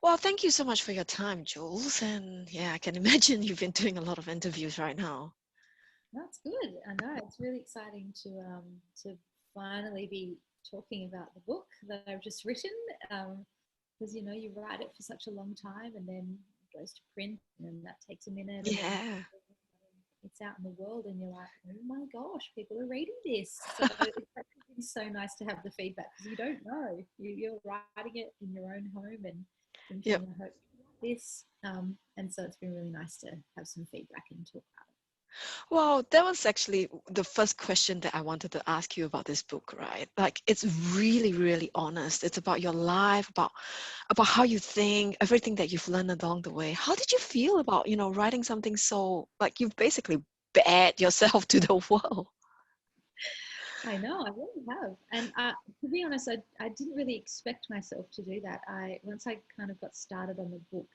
Well, thank you so much for your time, Jules. And yeah, I can imagine you've been doing a lot of interviews right now. That's good. I know it's really exciting to finally be talking about the book that I've just written. Because you write it for such a long time, and then it goes to print, and then that takes a minute, and then Yeah. it's out in the world, and you're like, oh my gosh, people are reading this. So it's actually so nice to have the feedback because you don't know. You're writing it in your own home and Yep. thinking, I hope this. And so it's been really nice to have some feedback and talk about it. Well, that was actually the first question that I wanted to ask you about this book, right? Like it's really, really honest. It's about your life, about how you think, everything that you've learned along the way. How did you feel about, writing something so like you've basically bared yourself to the world? I know, I really have. And to be honest, I didn't really expect myself to do that. Once I kind of got started on the book,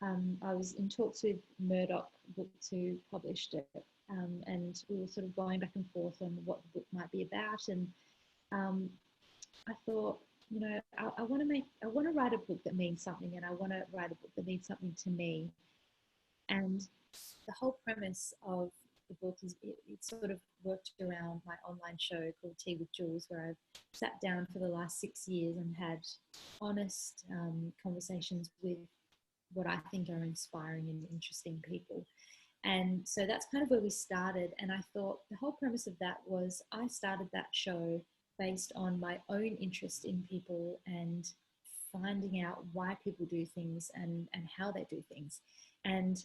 I was in talks with Murdoch Books who published it, and we were sort of going back and forth on what the book might be about. And um, I thought, I want to write a book that means something, and I want to write a book that means something to me. And the whole premise of the book is it sort of worked around my online show called Tea with Jules, where I've sat down for the last 6 years and had honest conversations with what I think are inspiring and interesting people. And so that's kind of where we started. And I thought the whole premise of that was I started that show based on my own interest in people and finding out why people do things and how they do things. And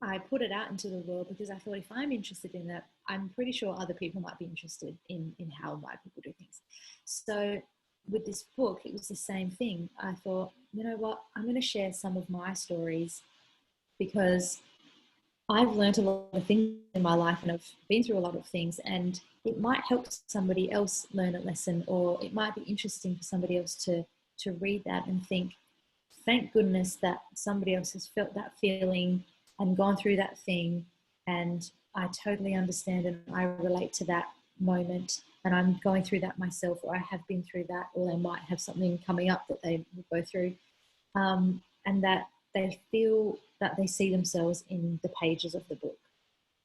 I put it out into the world because I thought if I'm interested in that, I'm pretty sure other people might be interested in how and why people do things. So with this book, it was the same thing. I thought, you know what, I'm going to share some of my stories because I've learned a lot of things in my life and I've been through a lot of things, and it might help somebody else learn a lesson, or it might be interesting for somebody else to read that and think, thank goodness that somebody else has felt that feeling and gone through that thing, and I totally understand and I relate to that moment, and I'm going through that myself, or I have been through that, or they might have something coming up that they will go through, and that they feel that they see themselves in the pages of the book.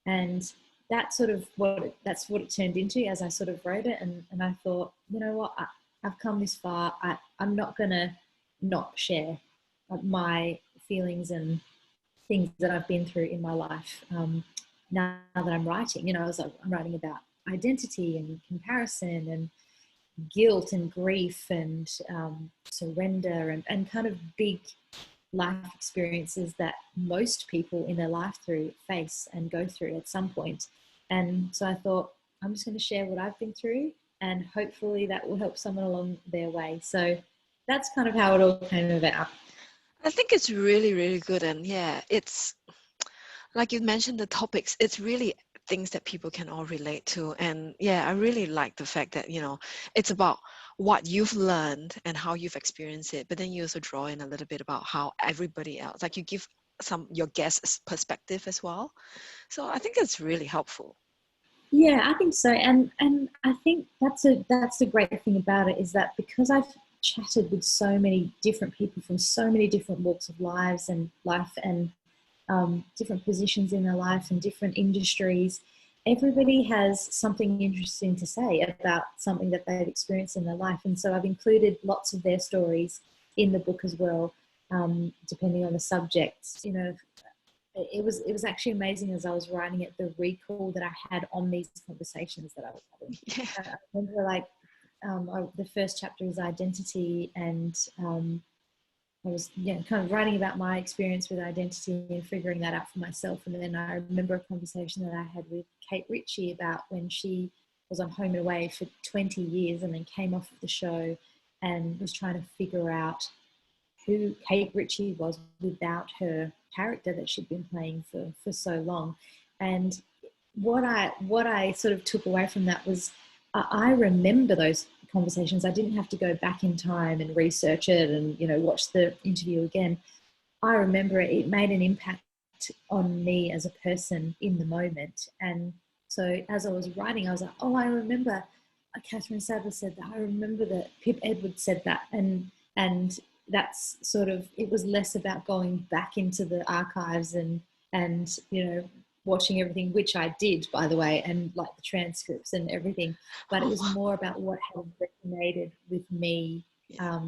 And that's what it turned into as I sort of wrote it. And I thought, you know what, I've come this far. I'm not going to not share my feelings and things that I've been through in my life. Now that I'm writing, I'm writing about identity and comparison and guilt and grief and surrender and kind of big life experiences that most people in their life through face and go through at some point. And so I thought, I'm just going to share what I've been through, and hopefully that will help someone along their way. So that's kind of how it all came about. I think it's really, really good. And yeah, it's like you mentioned the topics, it's really things that people can all relate to. And yeah, I really like the fact that, it's about what you've learned and how you've experienced it, but then you also draw in a little bit about how everybody else, like you give some your guest's perspective as well. So I think it's really helpful. Yeah, I think so, and I think that's the great thing about it, is that because I've chatted with so many different people from so many different walks of lives and life and different positions in their life and different industries, everybody has something interesting to say about something that they've experienced in their life, and so I've included lots of their stories in the book as well, depending on the subject. It was actually amazing as I was writing it, the recall that I had on these conversations that I was having. Yeah. I remember the first chapter is identity, and I was kind of writing about my experience with identity and figuring that out for myself. And then I remember a conversation that I had with Kate Ritchie about when she was on Home and Away for 20 years and then came off of the show and was trying to figure out who Kate Ritchie was without her character that she'd been playing for so long. And what I sort of took away from that was I remember those conversations. I didn't have to go back in time and research it and watch the interview again. I remember it made an impact on me as a person in the moment. And so as I was writing, I was like, oh, I remember Catherine Sadler said that. I remember that Pip Edwards said that. And that's sort of, it was less about going back into the archives and you know, watching everything, which I did, by the way, and like the transcripts and everything, but it Oh, was more about what had resonated with me yeah.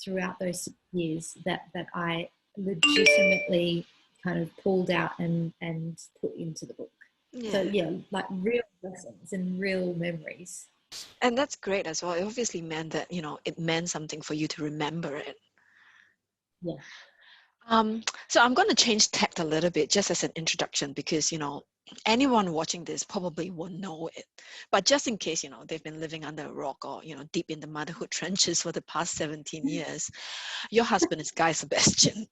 throughout those 6 years that I legitimately kind of pulled out and put into the book. So Yeah. yeah, like real lessons and real memories. And that's great as well. It obviously meant that, it meant something for you to remember it. Yeah. So I'm going to change tact a little bit just as an introduction because, anyone watching this probably won't know it. But just in case, they've been living under a rock or, deep in the motherhood trenches for the past 17 years, your husband is Guy Sebastian,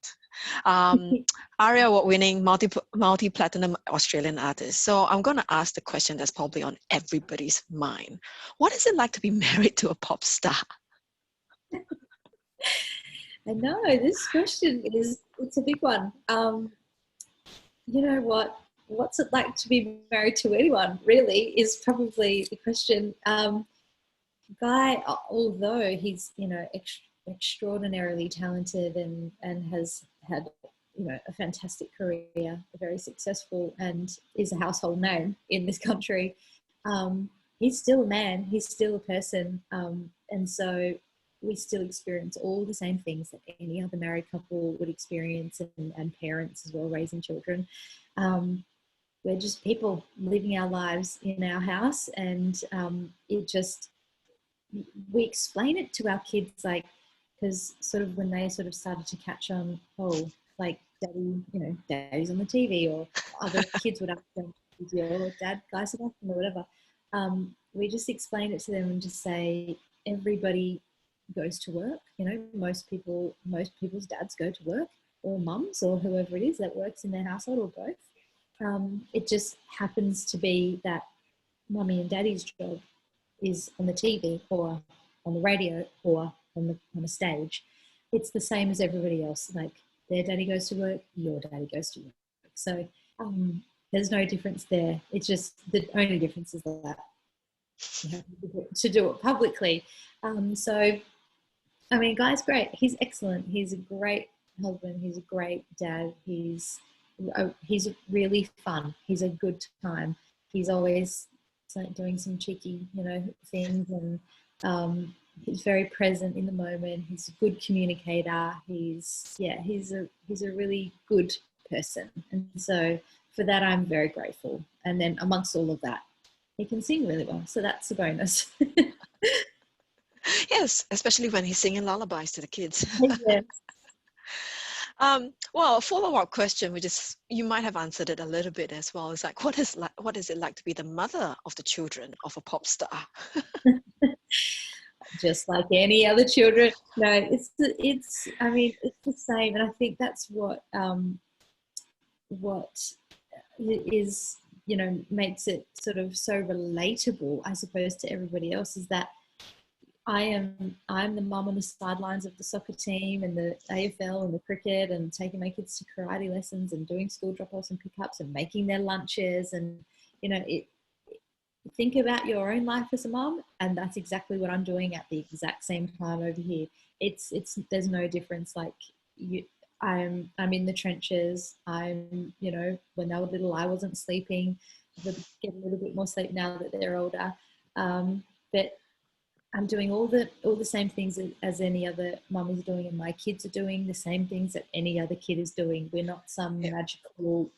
um, ARIA award-winning multi-platinum Australian artist. So I'm going to ask the question that's probably on everybody's mind. What is it like to be married to a pop star? I know this question it's a big one. You know what? What's it like to be married to anyone? Really, is probably the question. Guy, although he's extraordinarily talented and has had a fantastic career, very successful, and is a household name in this country, he's still a man. He's still a person, and so we still experience all the same things that any other married couple would experience, and parents as well, raising children. We're just people living our lives in our house, and it just, we explain it to our kids, like, because sort of when they sort of started to catch on, oh, like daddy, daddy's on the TV, or other kids would ask them, or dad, Guy Sebastian, or whatever. We just explain it to them and just say, everybody goes to work. Most people's dads go to work, or mums, or whoever it is that works in their household, or both. It just happens to be that mummy and daddy's job is on the TV, or on the radio, or on the stage. It's the same as everybody else. Like, their daddy goes to work, your daddy goes to work. So there's no difference there. It's just, the only difference is that you have to do it publicly. So, I mean, Guy's great. He's excellent. He's a great husband. He's a great dad. He's really fun. He's a good time. He's always doing some cheeky, things, and he's very present in the moment. He's a good communicator. He's a really good person, and so for that I'm very grateful. And then amongst all of that, he can sing really well, so that's a bonus. Yes, especially when he's singing lullabies to the kids. Yes. Well, a follow-up question, which is, you might have answered it a little bit as well, is like, what is it like to be the mother of the children of a pop star? Just like any other children. No, I mean, it's the same, and I think that's what is, makes it sort of so relatable, I suppose, to everybody else, is that I'm the mum on the sidelines of the soccer team and the AFL and the cricket, and taking my kids to karate lessons and doing school drop-offs and pickups and making their lunches, and think about your own life as a mum, and that's exactly what I'm doing at the exact same time over here. It's there's no difference. Like, I'm in the trenches. I'm, when they were little, I wasn't sleeping. I get a little bit more sleep now that they're older, but I'm doing all the same things as any other mum is doing, and my kids are doing the same things that any other kid is doing. We're not some magical,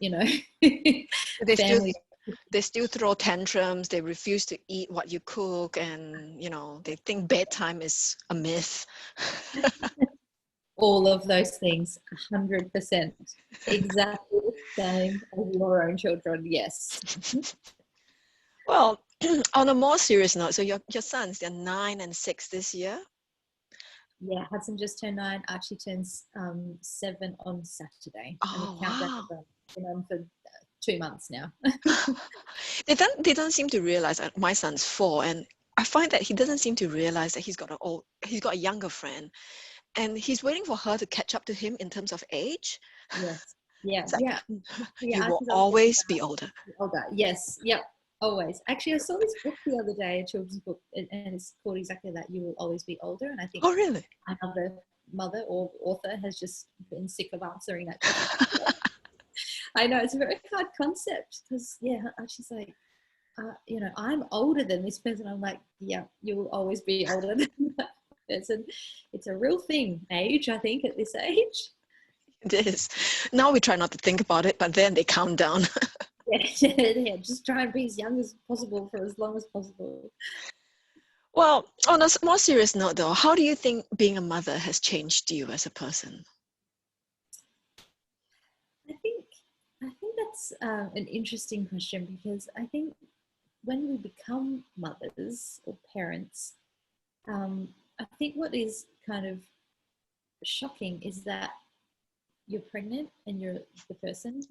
family. They still throw tantrums. They refuse to eat what you cook, and they think bedtime is a myth. All of those things, 100%, exactly the same as your own children. Yes. Well, on a more serious note, so your sons, they're 9 and 6 this year. Yeah, Hudson just turned 9. Archie turns 7 on Saturday. Oh, and the countdown has been on for 2 months now. They don't seem to realize that my son's 4, and I find that he doesn't seem to realize that he's got a younger friend, and he's waiting for her to catch up to him in terms of age. Yes. Yeah. It's like, Yeah. you will always be older. Older. Yes. Yep. Always. Actually, I saw this book the other day, a children's book, and it's called exactly that. You will always be older. And I think, Oh, really? mother or author has just been sick of answering that question. I know it's a very hard concept because, yeah, she's like, you know, I'm older than this person. I'm like, yeah, you will always be older than that person. It's a real thing, age, I think, at this age. It is. Now we try not to think about it, but then they count down. Yeah, just try and be as young as possible for as long as possible. Well, on a more serious note though, how do you think being a mother has changed you as a person? I think that's an interesting question, because I think when we become mothers or parents, I think what is kind of shocking is that you're pregnant and you're the person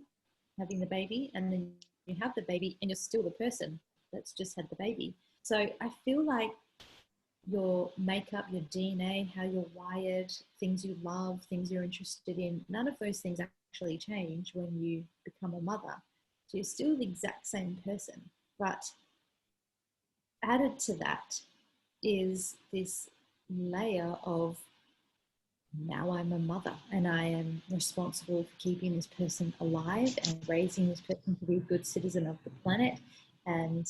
having the baby, and then you have the baby and you're still the person that's just had the baby. So I feel like your makeup, your DNA, how you're wired, things you love, things you're interested in, none of those things actually change when you become a mother. So you're still the exact same person. But added to that is this layer of, now I'm a mother and I am responsible for keeping this person alive and raising this person to be a good citizen of the planet, and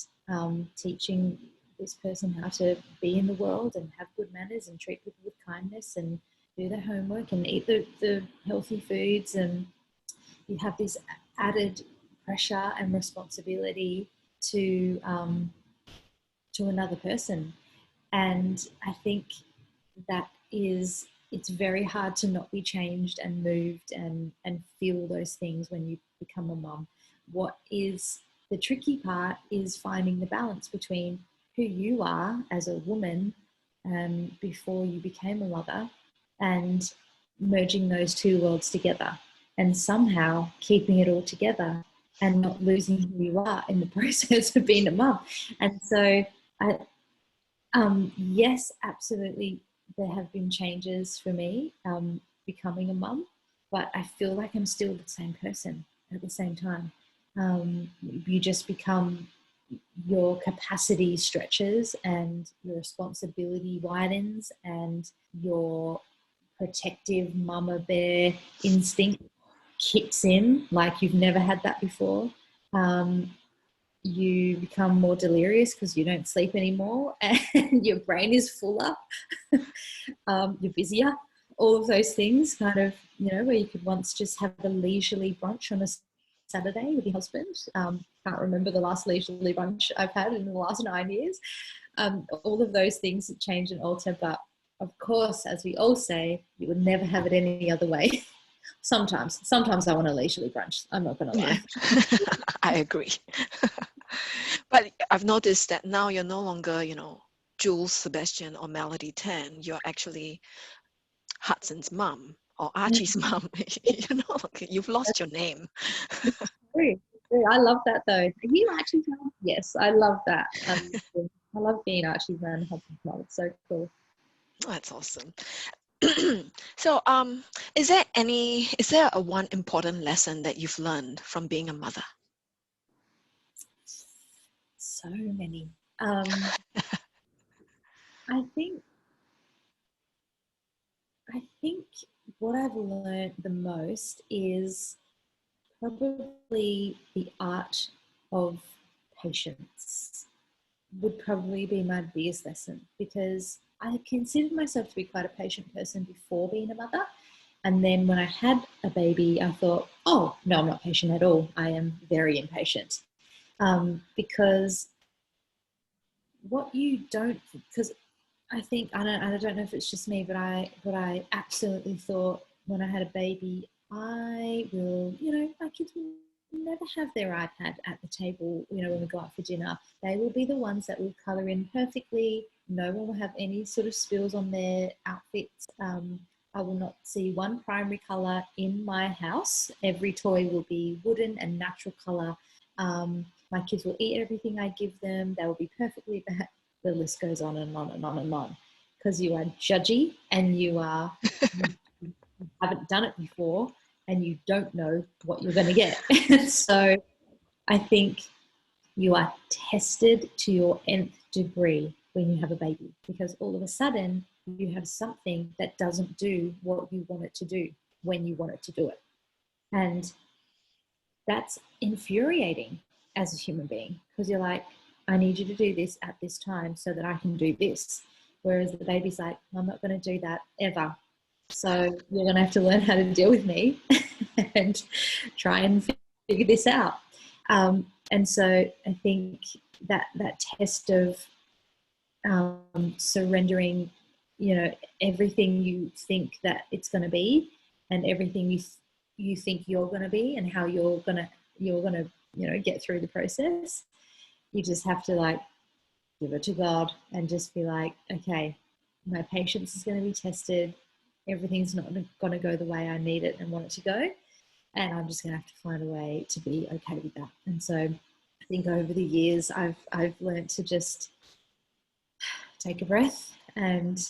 teaching this person how to be in the world and have good manners and treat people with kindness and do their homework and eat the healthy foods. And you have this added pressure and responsibility to another person. And I think that it's very hard to not be changed and moved and feel those things when you become a mum. What is the tricky part is finding the balance between who you are as a woman before you became a mother, and merging those two worlds together and somehow keeping it all together and not losing who you are in the process of being a mum. And so yes, absolutely, there have been changes for me becoming a mum, but I feel like I'm still the same person at the same time. You just become, your capacity stretches and your responsibility widens, and your protective mama bear instinct kicks in like you've never had that before. You become more delirious because you don't sleep anymore and your brain is fuller. You're busier. All of those things kind of, you know, where you could once just have a leisurely brunch on a Saturday with your husband. Can't remember the last leisurely brunch I've had in the last 9 years. All of those things change and alter, but of course, as we all say, you would never have it any other way. Sometimes I want a leisurely brunch. I'm not going to lie. Yeah. I agree. But I've noticed that now you're no longer, Jules Sebastian or Melody 10. You're actually Hudson's mum or Archie's mum. You've lost your name. True. I love that though. Are you Archie's mum? Yes, I love that. I love being Archie's mum and Hudson's mum. It's so cool. Oh, that's awesome. So, is there a one important lesson that you've learned from being a mother? So many. I think what I've learned the most is probably the art of patience. Would probably be my biggest lesson, because I considered myself to be quite a patient person before being a mother. And then when I had a baby, I thought, oh, no, I'm not patient at all. I am very impatient. Because because I think, I don't know if it's just me, but I absolutely thought when I had a baby, I will, my kids will never have their iPad at the table, when we go out for dinner. They will be the ones that will colour in perfectly. No one will have any sort of spills on their outfits. I will not see one primary colour in my house. Every toy will be wooden and natural colour. My kids will eat everything I give them. They will be perfectly bad. The list goes on and on and on and on, because you are judgy and you haven't done it before and you don't know what you're going to get. So I think you are tested to your nth degree when you have a baby, because all of a sudden you have something that doesn't do what you want it to do when you want it to do it. And that's infuriating as a human being, because you're like, I need you to do this at this time so that I can do this. Whereas the baby's like, I'm not going to do that ever. So you're going to have to learn how to deal with me and try and figure this out. And so I think that test of surrendering, everything you think that it's going to be, and everything you think you're going to be, and how you're gonna get through the process. You just have to like give it to God and just be like, okay, my patience is going to be tested. Everything's not going to go the way I need it and want it to go, and I'm just going to have to find a way to be okay with that. And so I think over the years I've learned to just take a breath and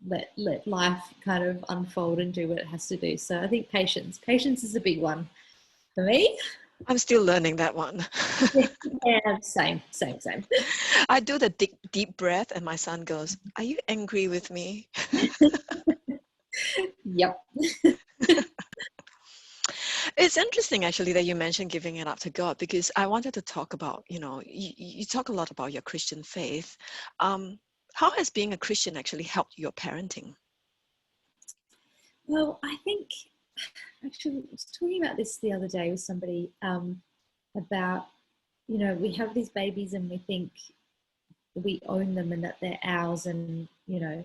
let life kind of unfold and do what it has to do. So I think patience is a big one for me. I'm still learning that one. Yeah, same. I do the deep breath, and my son goes, "Are you angry with me?" Yep. It's interesting actually that you mentioned giving it up to God, because I wanted to talk about, you talk a lot about your Christian faith. How has being a Christian actually helped your parenting? Well, I think actually I was talking about this the other day with somebody, about, we have these babies and we think we own them and that they're ours, and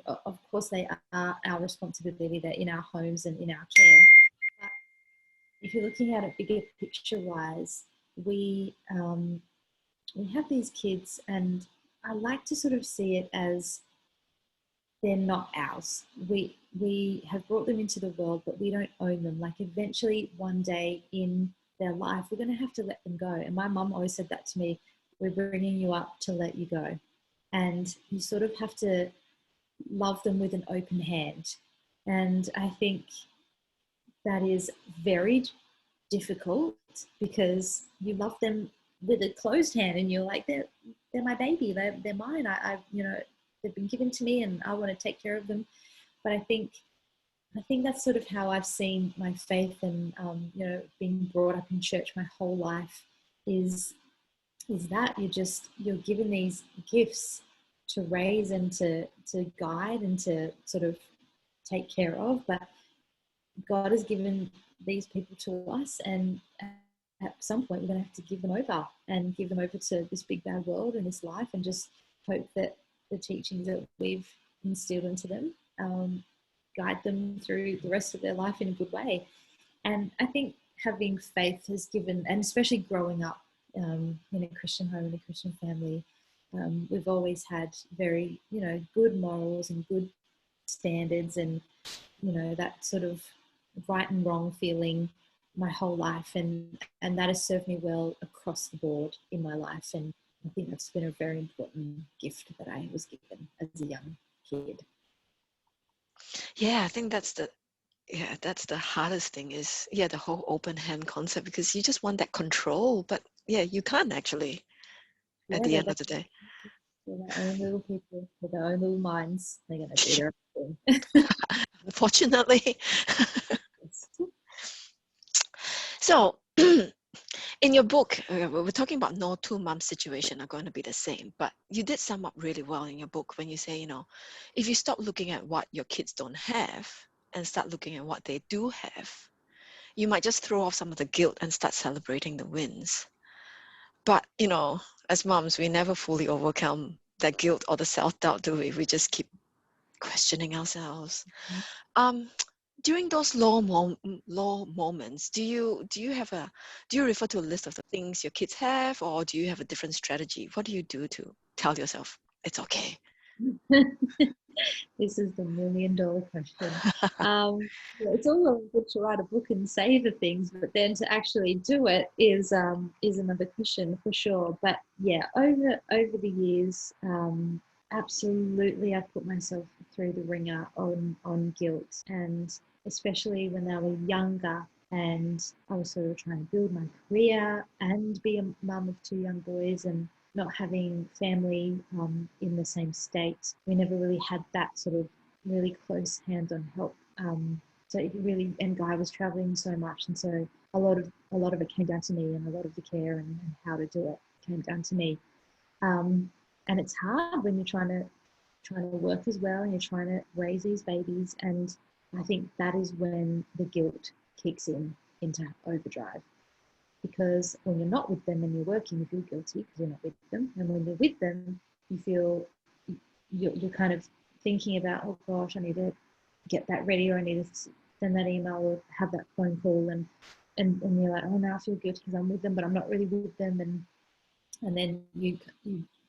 of course they are our responsibility. They're in our homes and in our care. But if you're looking at it bigger picture wise, we have these kids, and I like to sort of see it as they're not ours. We have brought them into the world, but we don't own them. Like eventually one day in their life, we're going to have to let them go. And my mum always said that to me, we're bringing you up to let you go. And you sort of have to love them with an open hand. And I think that is very difficult, because you love them with a closed hand, and you're like, they're my baby, they're mine. I they've been given to me, and I want to take care of them. But I think that's sort of how I've seen my faith, and being brought up in church my whole life is that you're given these gifts to raise and to guide and to sort of take care of, but God has given these people to us, and at some point we're going to have to give them over to this big bad world and this life, and just hope that the teachings that we've instilled into them guide them through the rest of their life in a good way. And I think having faith has given, and especially growing up in a Christian home, in a Christian family, we've always had very, good morals and good standards, and, that sort of right and wrong feeling my whole life. And that has served me well across the board in my life. And I think that's been a very important gift that I was given as a young kid. Yeah, I think that's the hardest thing is, the whole open hand concept, because you just want that control, but you can't actually at Yeah, the end of the day. they're their own little people with their own little minds. They're going to do their own thing. Unfortunately. So in your book, we're talking about no two mom situation are going to be the same, but you did sum up really well in your book when you say, if you stop looking at what your kids don't have and start looking at what they do have, you might just throw off some of the guilt and start celebrating the wins. But, as moms, we never fully overcome that guilt or the self-doubt, do we? We just keep questioning ourselves. During those low moments, do you refer to a list of the things your kids have, or do you have a different strategy? What do you do to tell yourself it's okay? This is the $1 million question. It's all well good to write a book and say the things, but then to actually do it is another question for sure. But yeah, over the years, absolutely, I put myself through the ringer on guilt, and especially when they were younger, and I was sort of trying to build my career and be a mum of 2 young boys, and not having family in the same state, we never really had that sort of really close hands-on help. So it really, and Guy was traveling so much, and so a lot of it came down to me, and a lot of the care and how to do it came down to me. And it's hard when you're trying to work as well, and you're trying to raise these babies. And I think that is when the guilt kicks in into overdrive, because when you're not with them and you're working, you feel guilty because you're not with them, and when you're with them, you feel you're kind of thinking about, oh gosh, I need to get that ready, or I need to send that email or have that phone call, and you're like, oh, now I feel guilty because I'm with them, but I'm not really with them, and then you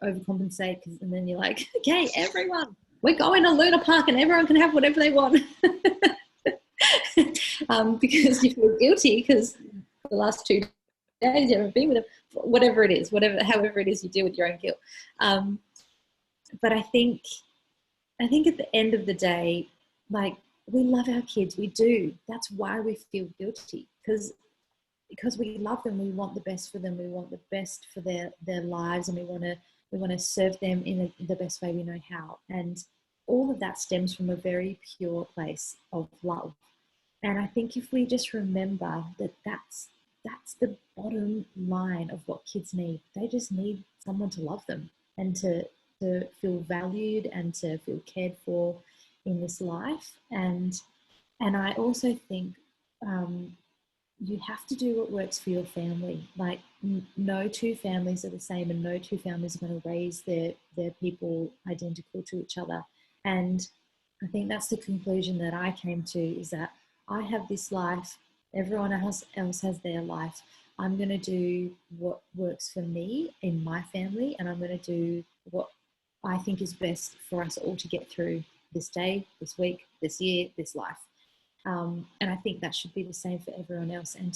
overcompensate, and then you're like, okay, everyone, we're going to Luna Park and everyone can have whatever they want. Because you feel guilty because the last 2 days you haven't been with them, whatever it is, however it is you deal with your own guilt. But I think at the end of the day, like, we love our kids, we do. That's why we feel guilty, because we love them, we want the best for them, we want the best for their lives, and we want to serve them in the best way we know how. And all of that stems from a very pure place of love. And I think if we just remember that that's the bottom line of what kids need. They just need someone to love them and to feel valued and to feel cared for in this life. And I also think you have to do what works for your family. Like, no two families are the same, and no two families are going to raise their people identical to each other. And I think that's the conclusion that I came to, is that I have this life, everyone else has their life. I'm going to do what works for me in my family, and I'm going to do what I think is best for us all to get through this day, this week, this year, this life. And I think that should be the same for everyone else. And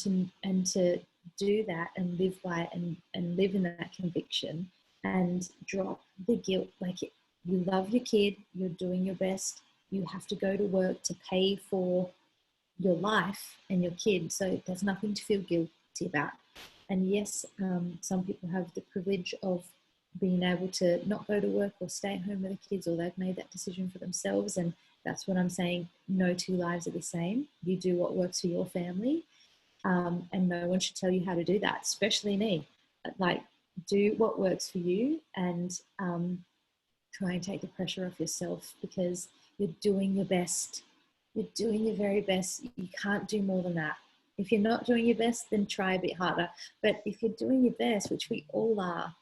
to do that and live by it, and live in that conviction, and drop the guilt. Like, you love your kid, you're doing your best, you have to go to work to pay for your life and your kid, so there's nothing to feel guilty about. And yes, some people have the privilege of being able to not go to work or stay at home with the kids, or they've made that decision for themselves. And that's what I'm saying. No two lives are the same. You do what works for your family, and no one should tell you how to do that, especially me. Like, do what works for you, and try and take the pressure off yourself, because you're doing your best. You're doing your very best. You can't do more than that. If you're not doing your best, then try a bit harder. But if you're doing your best, which we all are,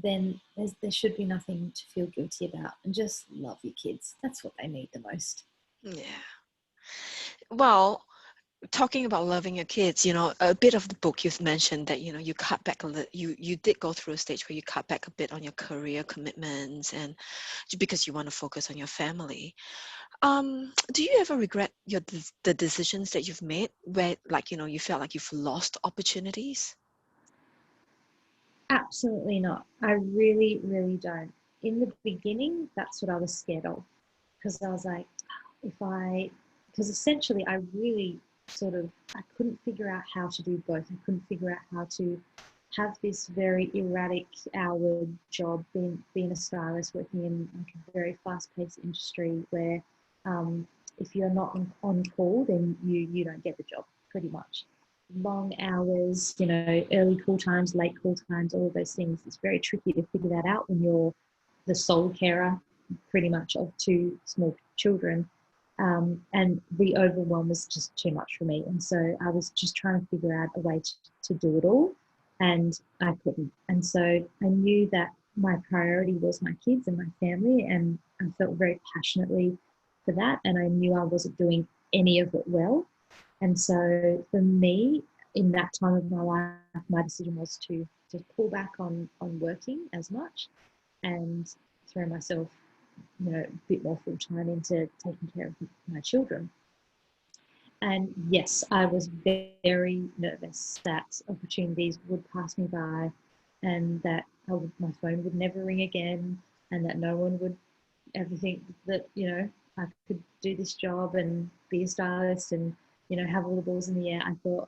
then there should be nothing to feel guilty about. And just love your kids. That's what they need the most. Yeah. Well, talking about loving your kids, a bit of the book you've mentioned that, you cut back a little, you did go through a stage where you cut back a bit on your career commitments, and because you want to focus on your family. Do you ever regret the decisions that you've made where, like, you felt like you've lost opportunities? Absolutely not. I really, really don't. In the beginning, that's what I was scared of, because I was like, because essentially I really I couldn't figure out how to do both. I couldn't figure out how to have this very erratic hour job, being a stylist, working in like a very fast-paced industry where if you're not on call, then you don't get the job, pretty much. Long hours, early call times, late call times, all of those things. It's very tricky to figure that out when you're the sole carer, pretty much, of two small children. And the overwhelm was just too much for me. And so I was just trying to figure out a way to do it all, and I couldn't. And so I knew that my priority was my kids and my family, and I felt very passionately for that. And I knew I wasn't doing any of it well. And so for me, in that time of my life, my decision was to pull back on working as much, and throw myself, a bit more full time into taking care of my children. And yes, I was very nervous that opportunities would pass me by, and that my phone would never ring again, and that no one would ever think that, I could do this job and be a stylist and, have all the balls in the air. I thought,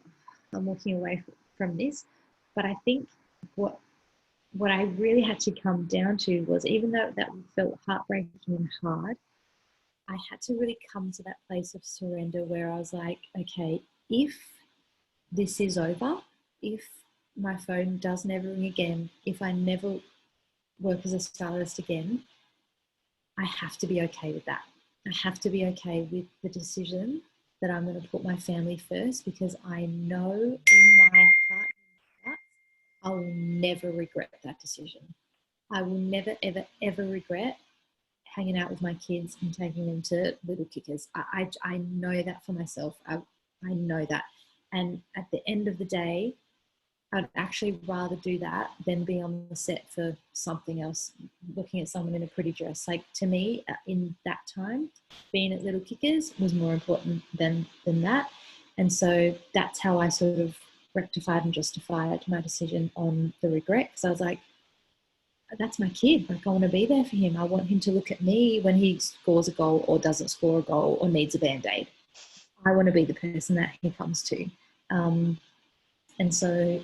I'm walking away from this. But I think what what I really had to come down to was, even though that felt heartbreaking and hard, I had to really come to that place of surrender where I was like, okay, if this is over, if my phone does never ring again, if I never work as a stylist again, I have to be okay with that. I have to be okay with the decision that I'm going to put my family first, because I know in my heart, I will never regret that decision. I will never, ever, ever regret hanging out with my kids and taking them to Little Kickers. I know that for myself. I know that. And at the end of the day, I'd actually rather do that than be on the set for something else, looking at someone in a pretty dress. Like, to me, in that time, being at Little Kickers was more important than that. And so that's how I sort of rectified and justified my decision on the regret. Because I was like, that's my kid. Like, I want to be there for him. I want him to look at me when he scores a goal or doesn't score a goal or needs a Band-Aid. I want to be the person that he comes to. And so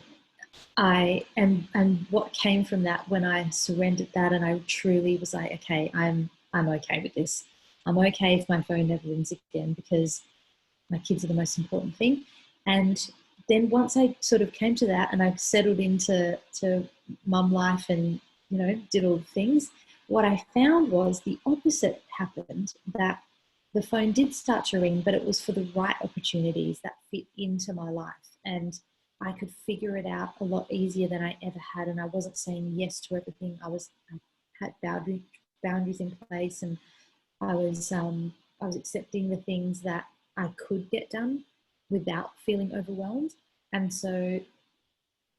and what came from that, when I surrendered that and I truly was like, okay, I'm okay with this. I'm okay if my phone never rings again, because my kids are the most important thing. And then once I sort of came to that and I settled into mum life and, did all the things, what I found was the opposite happened, that the phone did start to ring, but it was for the right opportunities that fit into my life. And I could figure it out a lot easier than I ever had. And I wasn't saying yes to everything. I had boundaries in place, and I was accepting the things that I could get done without feeling overwhelmed. And so,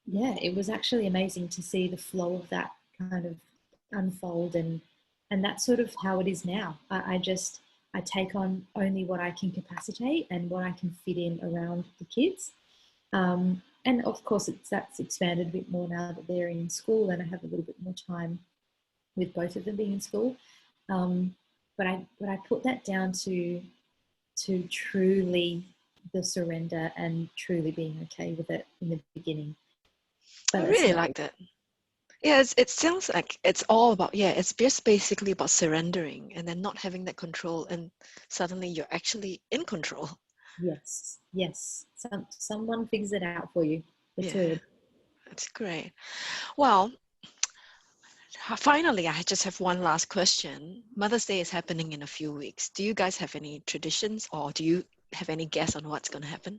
yeah, it was actually amazing to see the flow of that kind of unfold, and that's sort of how it is now. I take on only what I can capacitate and what I can fit in around the kids. And of course, that's expanded a bit more now that they're in school, and I have a little bit more time with both of them being in school. But I put that down to truly the surrender and truly being okay with it in the beginning. But I really like that. Yeah, it sounds like it's all about, it's just basically about surrendering and then not having that control, and suddenly you're actually in control. Yes. Someone figures it out for you. It's weird. That's great. Well, finally, I just have one last question. Mother's Day is happening in a few weeks. Do you guys have any traditions, or do you have any guess on what's going to happen?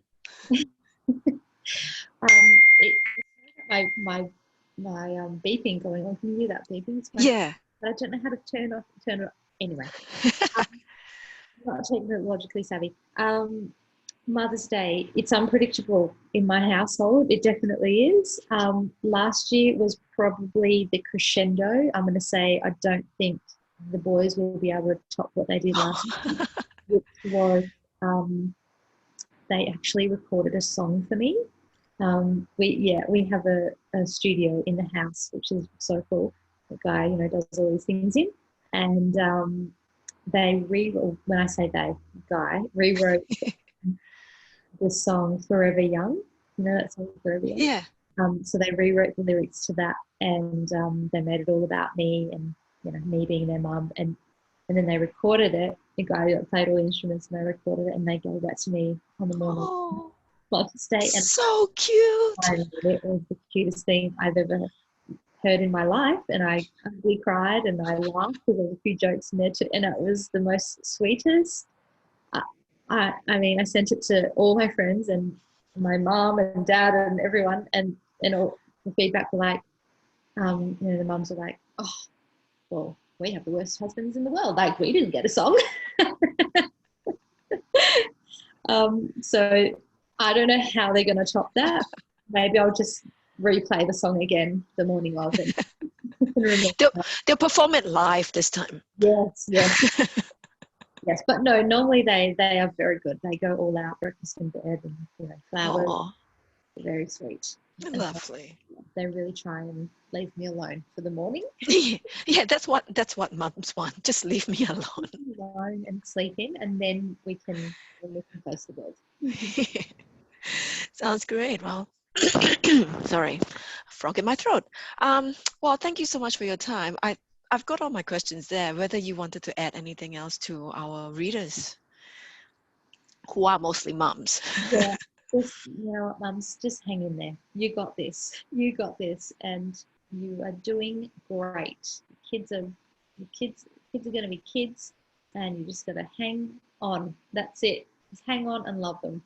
My beeping going on. Can you hear that beeping? Yeah. But I don't know how to turn it off. Anyway, not technologically savvy. Mother's Day, it's unpredictable in my household. It definitely is. Last year was probably the crescendo. I'm going to say I don't think the boys will be able to top what they did last year, which was they actually recorded a song for me. We have a studio in the house, which is so cool. The guy, does all these things in, and when I say they, guy rewrote the song Forever Young. You know that song Forever Young? Yeah. So they rewrote the lyrics to that, and they made it all about me and, me being their mum. And then they recorded it. The guy that played all the instruments, and they recorded it, and they gave that to me on the morning of Mother's Day. And so cute. it was the cutest thing I've ever heard in my life, and I ugly cried and I laughed because there were a few jokes in there too, and it was the most sweetest. I mean, I sent it to all my friends and my mom and dad and everyone, and all the feedback were like, the mums were like, oh, well, we have the worst husbands in the world. Like, we didn't get a song. So I don't know how they're going to top that. Maybe I'll just replay the song again the morning of, and they'll perform it live this time. Yes. Yes, but no, normally they are very good. They go all out, breakfast in bed, and flowers. They're very sweet. Lovely. So, they really try and leave me alone for the morning. Yeah, that's what mums want. Just leave me alone and sleep in, and then we can face the world. Sounds great. Well, sorry. frog in my throat. Well, thank you so much for your time. I've got all my questions there. Whether you wanted to add anything else to our readers, who are mostly mums. Yeah, just, you know what, mums, just hang in there. You got this. You got this, and you are doing great. Kids are going to be kids, and you just got to hang on. That's it. Just hang on and love them.